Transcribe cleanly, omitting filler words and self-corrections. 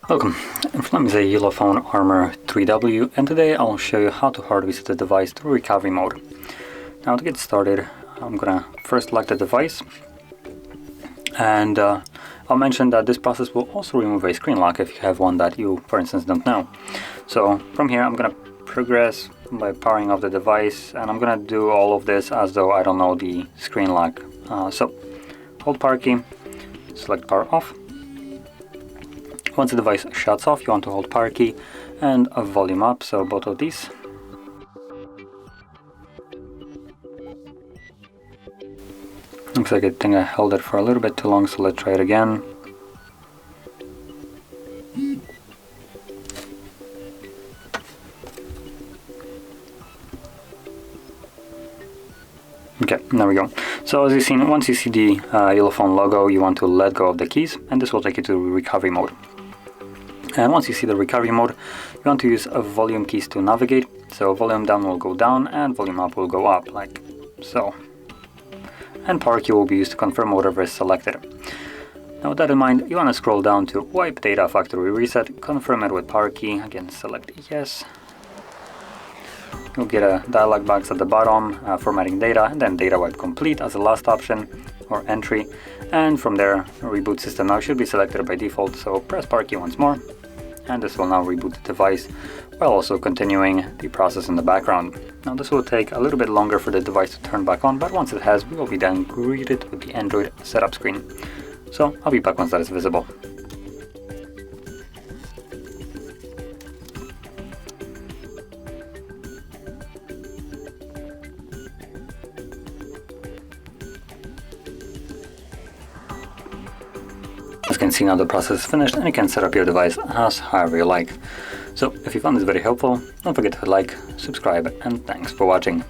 Welcome, in front of me is a ULEFONE Armor 3W, and today I'll show you how to hard reset the device to recovery mode. Now to get started, I'm gonna first select the device, and I'll mention that this process will also remove a screen lock if you have one that you, for instance, don't know. So from here I'm gonna progress by powering off the device, and I'm gonna do all of this as though I don't know the screen lock. So hold power key, select power off. Once the device shuts off, you want to hold power key and a volume up, so both of these. Looks like I think I held it for a little bit too long, so let's try it again. Okay, there we go. So as you've seen, once you see the ULEFONE logo, you want to let go of the keys, and this will take you to recovery mode. And once you see the recovery mode, you want to use volume keys to navigate. So volume down will go down and volume up will go up, like so. And power key will be used to confirm whatever is selected. Now with that in mind, you want to scroll down to wipe data factory reset, confirm it with power key, again select yes. You'll get a dialog box at the bottom, formatting data, and then data wipe complete as the last option or entry. And from there, reboot system now should be selected by default, so press power key once more. And this will now reboot the device while also continuing the process in the background. Now this will take a little bit longer for the device to turn back on, but once it has, we will be then greeted with the Android setup screen. So I'll be back once that is visible. As you can see now, the process is finished and you can set up your device as however you like. So if you found this very helpful, don't forget to like, subscribe, and thanks for watching.